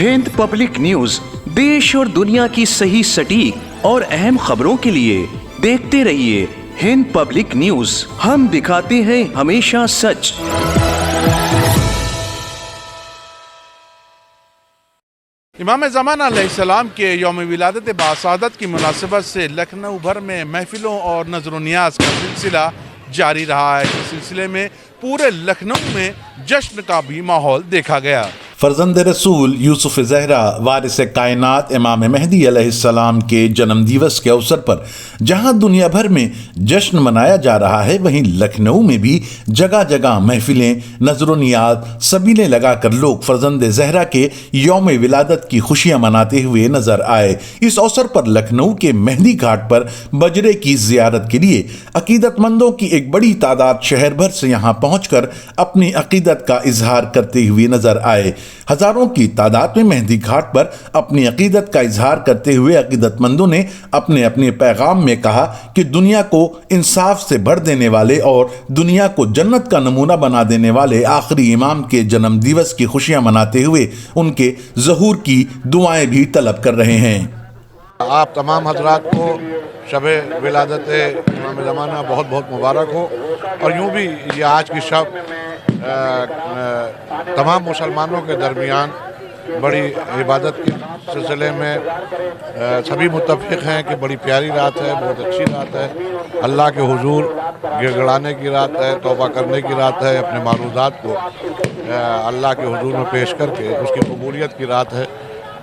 Hind public news देश और दुनिया की सही सटीक और अहम खबरों के लिए देखते रहिए हिंद पब्लिक न्यूज। हम दिखाते हैं हमेशा सच। इमाम ज़माना अलैहिस्सलाम के यौम विलादत बासादत की मुनासिबत से लखनऊ भर में महफिलों और नज़र नियाज का सिलसिला जारी रहा है। इस सिलसिले में पूरे लखनऊ में जश्न का भी माहौल देखा गया। फर्जंद रसूल यूसुफ ज़हरा वारिस कायनात इमाम मेहदी अलैहिस्सलाम के जन्म दिवस के अवसर पर जहां दुनिया भर में जश्न मनाया जा रहा है, वहीं लखनऊ में भी जगह जगह महफिलें, नजर नियाज, सबीलें लगाकर लोग फर्जंद ज़हरा के यौम विलादत की खुशियां मनाते हुए नजर आए। इस अवसर पर लखनऊ के मेहंदी घाट पर बजरे की जियारत के लिए अकीदतमंदों की एक बड़ी तादाद शहर भर से यहां पहुंचकर अपनी अकीदत का इजहार करते हुए नजर आए। हजारों की तादाद में मेहंदी घाट पर अपनी अकीदत का इजहार करते हुए अकीदतमंदों ने अपने अपने पैगाम में कहा कि दुनिया को इंसाफ से भर देने वाले और दुनिया को जन्नत का नमूना बना देने वाले आखिरी इमाम के जन्म दिवस की खुशियां मनाते हुए उनके ज़हूर की दुआएं भी तलब कर रहे हैं। आप तमाम हजरात को शब विलादत इमाम ज़माना बहुत बहुत मुबारक हो। और यूँ भी ये आज की शब तमाम मुसलमानों के दरमियान बड़ी इबादत के सिलसिले में सभी मुत्तफ़िक़ हैं कि बड़ी प्यारी रात है, बहुत अच्छी रात है, अल्लाह के हुजूर गिड़गिड़ाने की रात है, तौबा करने की रात है, अपने मारूदात को अल्लाह के हुजूर में पेश करके उसकी कबूलियत की रात है।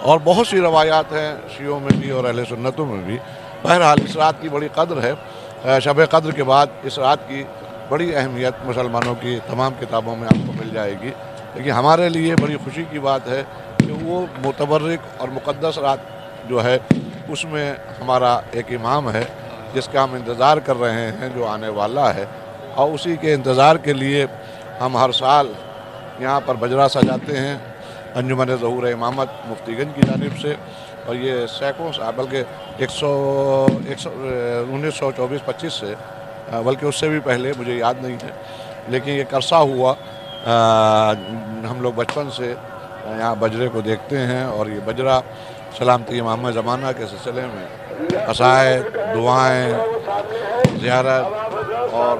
और बहुत सी रवायात हैं शियों में भी और अहले सुन्नतों में भी। बहरहाल इस रात की बड़ी कद्र है। शब कद्र के बाद इस रात की बड़ी अहमियत मुसलमानों की तमाम किताबों में आपको मिल जाएगी। लेकिन हमारे लिए बड़ी खुशी की बात है कि वो मुतबर्रिक और मुक़द्दस रात जो है उसमें हमारा एक इमाम है जिसका हम इंतज़ार कर रहे हैं, जो आने वाला है। और उसी के इंतज़ार के लिए हम हर साल यहाँ पर बजरा सजाते हैं अंजुमन ज़हूर इमामत मुफ्तीगंज की जानिब से। और ये सैकड़ों बल्कि 1924-25 से, बल्कि उससे भी पहले, मुझे याद नहीं है, लेकिन ये करसा हुआ। हम लोग बचपन से यहाँ बजरे को देखते हैं। और ये बजरा सलामती इमाम ज़माना के सिलसिले में कसाए, दुआएँ, ज़ियारत और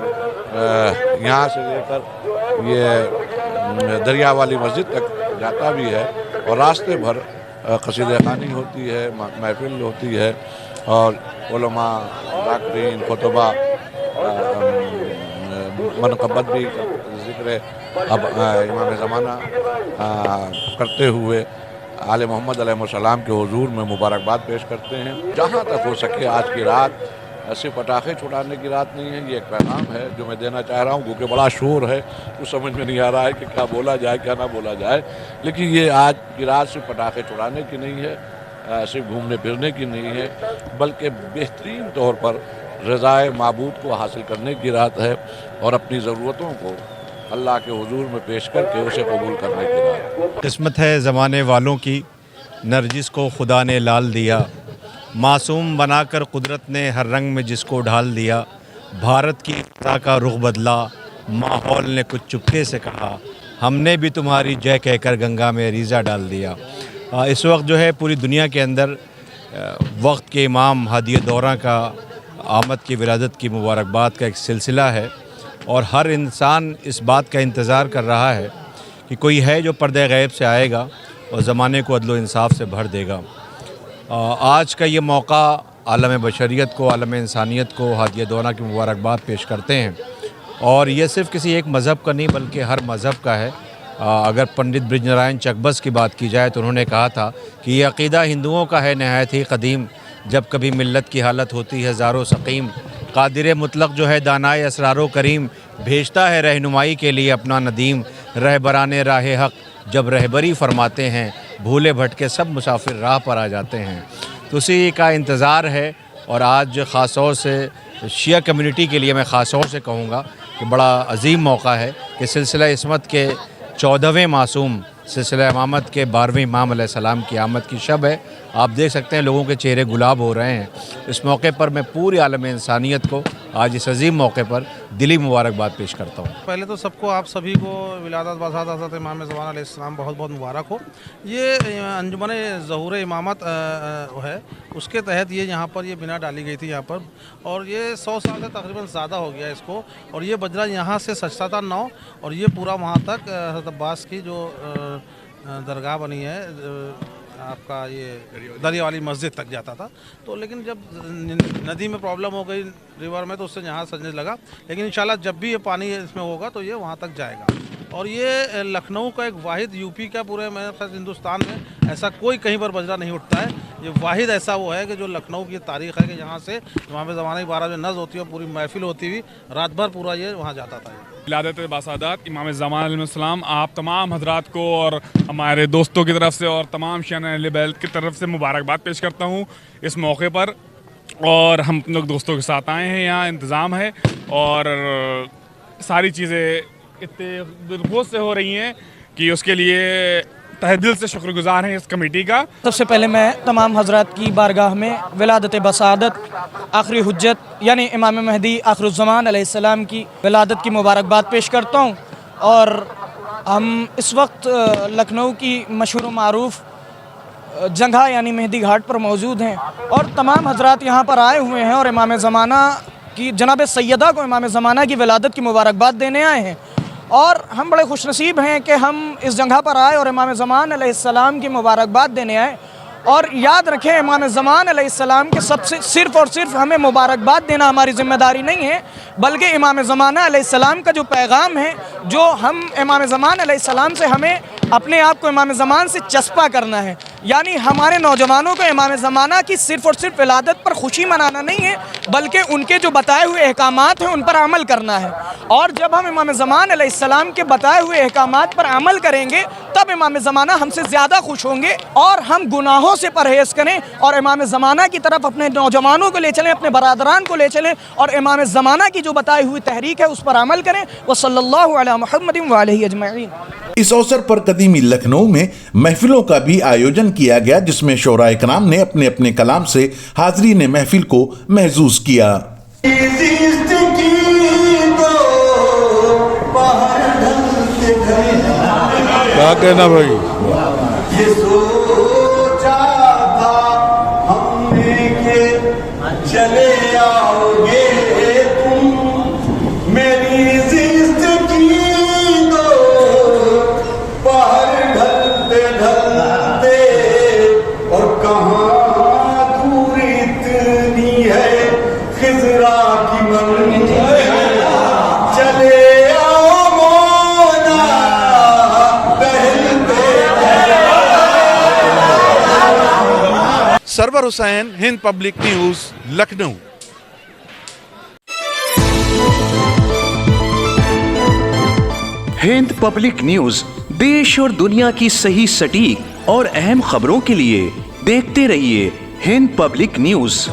यहाँ से लेकर ये दरिया वाली मस्जिद तक जाता भी है। और रास्ते भर क़सीदा ख़ानी होती है, महफिल होती है और उलमा, डॉक्टरीन, खुतबा, मनक़बत भी ज़िक्र अब इमाम ज़माना करते हुए आले मोहम्मद अलैहिस्सलाम के हुजूर में मुबारकबाद पेश करते हैं। जहाँ तक हो सके आज की रात सिर्फ पटाखे छुड़ाने की रात नहीं है, ये एक पैगाम है जो मैं देना चाह रहा हूँ। क्योंकि बड़ा शोर है, कुछ समझ में नहीं आ रहा है कि क्या बोला जाए क्या ना बोला जाए। लेकिन ये आज की रात सिर्फ पटाखे छुड़ाने की नहीं है, सिर्फ घूमने फिरने की नहीं है, बल्कि बेहतरीन तौर पर रज़ाए माबूद को हासिल करने की रात है और अपनी ज़रूरतों को अल्लाह के हुजूर में पेश करके उसे कबूल करने की रात। किस्मत है ज़माने वालों की, नरजिस को खुदा ने लाल दिया, मासूम बनाकर कुदरत ने हर रंग में जिसको ढाल दिया। भारत की फ़ज़ा का रुख बदला, माहौल ने कुछ चुपके से कहा, हमने भी तुम्हारी जय कहकर गंगा में रीज़ा डाल दिया। इस वक्त जो है पूरी दुनिया के अंदर वक्त के इमाम हादी दौरा का आमद की विलादत की मुबारकबाद का एक सिलसिला है। और हर इंसान इस बात का इंतज़ार कर रहा है कि कोई है जो पर्दे गैब से आएगा और ज़माने को अदल व इंसाफ से भर देगा। आज का ये मौका आलम बशरियत को, आलम इंसानियत को हादी दौरा की मुबारकबाद पेश करते हैं। और ये सिर्फ़ किसी एक मज़हब का नहीं बल्कि हर मज़हब का है। अगर पंडित ब्रिजनारायण चकबस की बात की जाए तो उन्होंने कहा था कि ये अक़ीदा हिंदुओं का है नहायत ही क़दीम, जब कभी मिल्लत की हालत होती है ज़ारो सक़ीम। क़ादिर मुतलक जो है दानाए असरारो करीम, भेजता है रहनुमाई के लिए अपना नदीम। रहबराने राह हक़ जब रहबरी फरमाते हैं, भूले भटके सब मुसाफिर राह पर आ जाते हैं। तो उसी का इंतज़ार है। और आज ख़ास तौर से शिया कम्युनिटी के लिए मैं ख़ास तौर से कहूँगा कि बड़ा अजीम मौका है कि सिलसिला इस्मत के 14वें मासूम सिलसिला इमामत के 12वें इमाम अलैहिस्सलाम की आमद की शब है। आप देख सकते हैं लोगों के चेहरे गुलाब हो रहे हैं। इस मौके पर मैं पूरी आलम इंसानियत को آج اس عظیم موقع پر دلی مبارکباد پیش کرتا ہوں۔ پہلے تو سب کو آپ سبھی کو ولادت بسعادت حضرت امام زمان علیہ السلام بہت بہت مبارک ہو۔ یہ انجمن ظہور امامت ہے، اس کے تحت یہاں پر یہ بنا ڈالی گئی تھی یہاں پر، اور یہ 100 سال سے تقریباً زیادہ ہو گیا اس کو، اور یہ بجرا یہاں سے سجتا تھا 9، اور یہ پورا وہاں تک حضرت عباس کی جو درگاہ بنی ہے آپ کا یہ دریا والی مسجد تک جاتا تھا۔ تو لیکن جب ندی میں پرابلم ہو گئی ریور میں، تو اس سے یہاں سجنے لگا، لیکن انشاءاللہ جب بھی یہ پانی اس میں ہوگا تو یہ وہاں تک جائے گا۔ اور یہ لکھنؤ کا ایک واحد، یو پی کا پورے میں ہندوستان میں ایسا کوئی کہیں پر بجرا نہیں اٹھتا ہے، یہ واحد ایسا وہ ہے کہ جو لکھنؤ کی تاریخ ہے کہ یہاں سے امام زمانہ کی 12 بجے نز ہوتی ہے، پوری محفل ہوتی ہوئی رات بھر پورا یہ وہاں جاتا تھا۔ ولادت باسعادت امام زمان علیہ السلام آپ تمام حضرات کو اور ہمارے دوستوں کی طرف سے اور تمام شیعہ اہل بیت کی طرف سے مبارکباد پیش کرتا ہوں اس موقع پر، اور ہم لوگ دوستوں کے ساتھ آئے ہیں، یہاں انتظام ہے اور ساری چیزیں اتنے دلخوش سے ہو رہی ہیں کہ اس کے لیے تہ دل سے شکر گزار ہیں اس کمیٹی کا۔ سب سے پہلے میں تمام حضرات کی بارگاہ میں ولادت بسعادت آخری حجت یعنی امام مہدی آخر الزمان علیہ السلام کی ولادت کی مبارکباد پیش کرتا ہوں، اور ہم اس وقت لکھنؤ کی مشہور و معروف جگہ یعنی مہدی گھاٹ پر موجود ہیں، اور تمام حضرات یہاں پر آئے ہوئے ہیں اور امام زمانہ کی جناب سیدہ کو امام زمانہ کی ولادت کی مبارکباد دینے آئے ہیں، اور ہم بڑے خوش نصیب ہیں کہ ہم اس جگہ پر آئے اور امام زمان علیہ السلام کی مبارکباد دینے آئے۔ اور یاد رکھیں امام زمان علیہ السلام کے صرف اور صرف ہمیں مبارکباد دینا ہماری ذمہ داری نہیں ہے، بلکہ امام زمانہ علیہ السلام کا جو پیغام ہے، جو ہم امام زمان علیہ السلام سے ہمیں اپنے آپ کو امام زمان سے چسپاں کرنا ہے، یعنی ہمارے نوجوانوں کو امام زمانہ کی صرف اور صرف ولادت پر خوشی منانا نہیں ہے، بلکہ ان کے جو بتائے ہوئے احکامات ہیں ان پر عمل کرنا ہے۔ اور جب ہم امام زمان علیہ السلام کے بتائے ہوئے احکامات پر عمل کریں گے تب امام زمانہ ہم سے زیادہ خوش ہوں گے، اور ہم گناہوں سے پرہیز کریں اور امام زمانہ کی طرف اپنے نوجوانوں کو لے چلیں، اپنے برادران کو لے چلیں، اور امام زمانہ کی جو بتائی ہوئی تحریک ہے اس پر عمل کریں۔ وصلی اللہ علی محمد وآلہ اجمعین۔ اس اوسر پر قدیمی لکھنؤ میں محفلوں کا بھی آیوجن کیا گیا، جس میں شعراء کرام نے اپنے اپنے کلام سے حاضرین محفل کو محظوظ کیا۔ کیا کہنا بھائی؟ یہ سوچا تھا ہم نے کہ چلے آؤ گے تم، میری زندگی کی دو پہاڑ ڈھلتے ڈھلتے، اور کہاں دور اتنی ہے خضرا کی منزل، چلے سرور حسین، ہند پبلک نیوز، لکھنؤ۔ ہند پبلک نیوز دیش اور دنیا کی صحیح سٹیک اور اہم خبروں کے لیے دیکھتے رہیے ہند پبلک نیوز۔